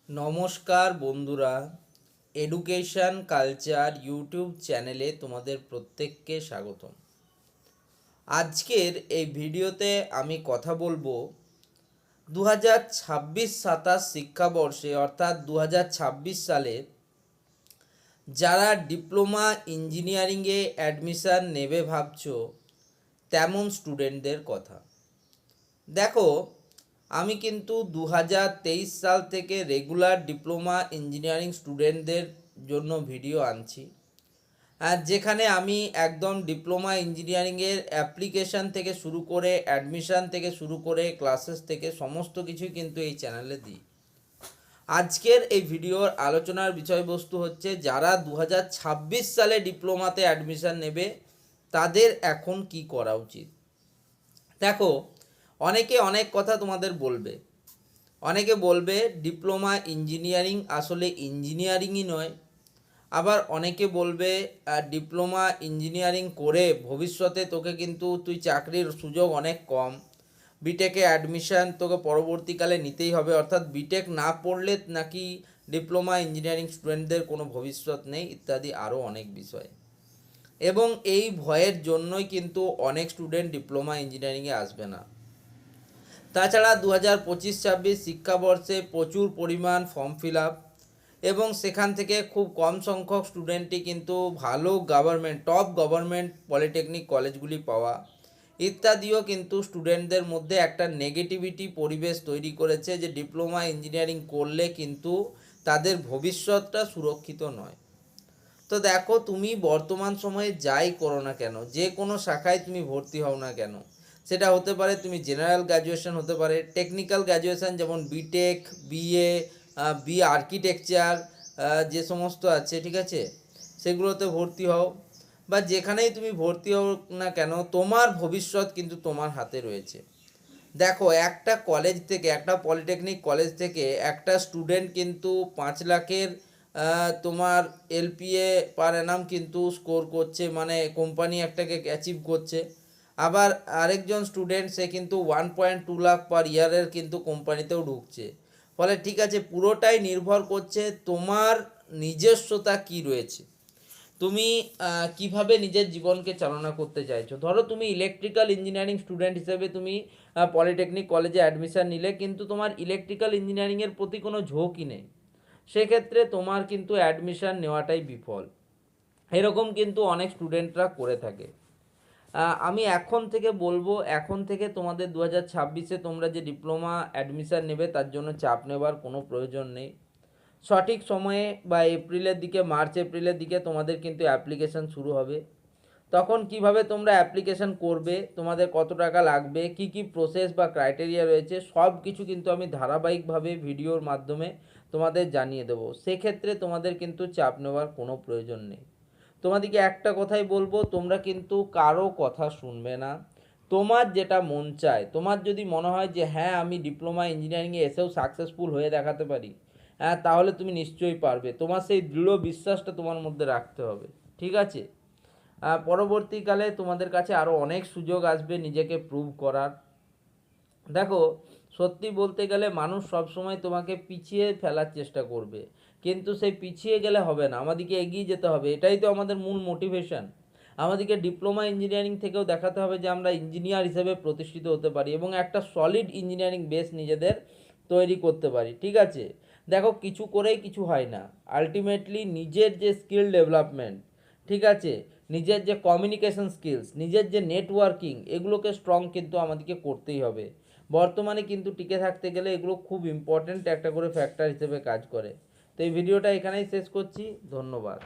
নমস্কার বন্ধুরা, education culture YouTube চ্যানেলে তোমাদের প্রত্যেককে স্বাগতম। আজকের এই ভিডিওতে আমি কথা বলবো 2026-27 শিক্ষাবর্ষে অর্থাৎ 2026 সালে যারা ডিপ্লোমা ইঞ্জিনিয়ারিংয়ে অ্যাডমিশান নেবে ভাবছো তেমন স্টুডেন্টদের কথা। দেখো, আমি কিন্তু 2023 সাল থেকে রেগুলার ডিপ্লোমা ইঞ্জিনিয়ারিং স্টুডেন্টদের জন্য ভিডিও আনছি, আর যেখানে আমি একদম ডিপ্লোমা ইঞ্জিনিয়ারিংয়ের অ্যাপ্লিকেশান থেকে শুরু করে অ্যাডমিশান থেকে শুরু করে ক্লাসেস থেকে সমস্ত কিছুই কিন্তু এই চ্যানেলে দিই। আজকের এই ভিডিওর আলোচনার বিষয়বস্তু হচ্ছে যারা 2026 সালে ডিপ্লোমাতে অ্যাডমিশান নেবে তাদের এখন কি করা উচিত। দেখো, অনেকে অনেক কথা তোমাদের বলবে। অনেকে বলবে ডিপ্লোমা ইঞ্জিনিয়ারিং আসলে ইঞ্জিনিয়ারিংই নয়। আবার অনেকে বলবে ডিপ্লোমা ইঞ্জিনিয়ারিং করে ভবিষ্যতে তোকে কিন্তু তুই চাকরির সুযোগ অনেক কম, বিটেকে অ্যাডমিশান তোকে পরবর্তীকালে নিতেই হবে, অর্থাৎ বিটেক না পড়লে নাকি ডিপ্লোমা ইঞ্জিনিয়ারিং স্টুডেন্টদের কোনো ভবিষ্যৎ নেই, ইত্যাদি আরও অনেক বিষয়। এবং এই ভয়ের জন্যই কিন্তু অনেক স্টুডেন্ট ডিপ্লোমা ইঞ্জিনিয়ারিংয়ে আসবে না। তাছাড়া 2025-26 শিক্ষাবর্ষে প্রচুর পরিমাণ ফর্ম ফিল আপ এবং সেখান থেকে খুব কম সংখ্যক স্টুডেন্টই কিন্তু ভালো টপ গভর্নমেন্ট পলিটেকনিক কলেজগুলি পাওয়া ইত্যাদিও কিন্তু স্টুডেন্টদের মধ্যে একটা নেগেটিভিটি পরিবেশ তৈরি করেছে যে ডিপ্লোমা ইঞ্জিনিয়ারিং করলে কিন্তু তাদের ভবিষ্যৎটা সুরক্ষিত নয়। তো দেখো, তুমি বর্তমান সময়ে যাই করো না কেন, যে কোনো শাখায় তুমি ভর্তি হও না কেন, সেটা হতে পারে তুমি জেনারেল গ্র্যাজুয়েশন, হতে পারে টেকনিক্যাল গ্র্যাজুয়েশন যেমন বিটেক, বিএ, আর্কিটেকচার, যে সমস্ত আছে, ঠিক আছে, সেগুলোতে ভর্তি হও, বা যেখানেই তুমি ভর্তি হও না কেন তোমার ভবিষ্যৎ কিন্তু তোমার হাতে রয়েছে। দেখো, একটা কলেজ থেকে, একটা পলিটেকনিক কলেজ থেকে একটা স্টুডেন্ট কিন্তু 5 লাখের তোমার এলপিএ পার অ্যানাম কিন্তু স্কোর করছে, মানে কোম্পানি একটাকে অ্যাচিভ করছে। আবার আরেকজন স্টুডেন্ট সে কিন্তু 1.2 লাখ পার ইয়ারের কিন্তু কোম্পানিতেও ঢুকছে। ফলে ঠিক আছে, পুরোটাই নির্ভর করছে তোমার নিজস্বতা কি রয়েছে, তুমি কিভাবে নিজের জীবনকে চালনা করতে চাইছো। ধরো তুমি ইলেকট্রিক্যাল ইঞ্জিনিয়ারিং স্টুডেন্ট হিসেবে তুমি পলিটেকনিক কলেজে অ্যাডমিশান নিলে, কিন্তু তোমার ইলেকট্রিক্যাল ইঞ্জিনিয়ারিংয়ের প্রতি কোনো ঝোঁকই নেই, সেক্ষেত্রে তোমার কিন্তু অ্যাডমিশান নেওয়াটাই বিফল। এরকম কিন্তু অনেক স্টুডেন্টরা করে থাকে। আমি এখন থেকে বলবো, এখন থেকে তোমাদের 2026-এ তোমরা যে ডিপ্লোমা অ্যাডমিশান নেবে তার জন্য চাপ নেবার কোনো প্রয়োজন নেই। সঠিক সময়ে বা এপ্রিলের দিকে, মার্চ এপ্রিলের দিকে তোমাদের কিন্তু অ্যাপ্লিকেশান শুরু হবে। তখন কিভাবে তোমরা অ্যাপ্লিকেশান করবে, তোমাদের কত টাকা লাগবে, কি কি প্রসেস বা ক্রাইটেরিয়া রয়েছে, সব কিছু কিন্তু আমি ধারাবাহিকভাবে ভিডিওর মাধ্যমে তোমাদের জানিয়ে দেবো। সেক্ষেত্রে তোমাদের কিন্তু চাপ নেওয়ার কোনো প্রয়োজন নেই। তোমাদেরকে একটা কথাই বলবো, তোমরা কিন্তু কারো কথা শুনবে না। তোমার যেটা মন চায়, তোমার যদি মনে হয় যে হ্যাঁ আমি ডিপ্লোমা ইঞ্জিনিয়ারিংয়ে এসেও সাকসেসফুল হয়ে দেখাতে পারি, হ্যাঁ তাহলে তুমি নিশ্চয়ই পারবে। তোমার সেই দৃঢ় বিশ্বাসটা তোমার মধ্যে রাখতে হবে, ঠিক আছে। পরবর্তীকালে তোমাদের কাছে আরও অনেক সুযোগ আসবে নিজেকে প্রুভ করার। দেখো, সত্যি বলতে গেলে মানুষ সবসময় তোমাকে পিছিয়ে ফেলার চেষ্টা করবে, কিন্তু সেই পিছিয়ে গেলে হবে না, আমাদেরকে এগিয়ে যেতে হবে। এটাই তো আমাদের মূল মোটিভেশন। আমাদেরকে ডিপ্লোমা ইঞ্জিনিয়ারিং থেকেও দেখাতে হবে যে আমরা ইঞ্জিনিয়ার হিসেবে প্রতিষ্ঠিত হতে পারি এবং একটা সলিড ইঞ্জিনিয়ারিং বেস নিজেদের তৈরি করতে পারি, ঠিক আছে। দেখো, কিছু করেই কিছু হয় না, আলটিমেটলি নিজের যে স্কিল ডেভেলপমেন্ট, ঠিক আছে, নিজের যে কমিউনিকেশন স্কিলস, নিজের যে নেটওয়ার্কিং, এগুলোকে স্ট্রং কিন্তু আমাদেরকে করতেই হবে। বর্তমানে কিন্তু টিকে থাকতে গেলে এগুলো খুব ইম্পর্ট্যান্ট একটা করে ফ্যাক্টর হিসেবে কাজ করে। তো এই ভিডিওটা এখানেই শেষ করছি। ধন্যবাদ।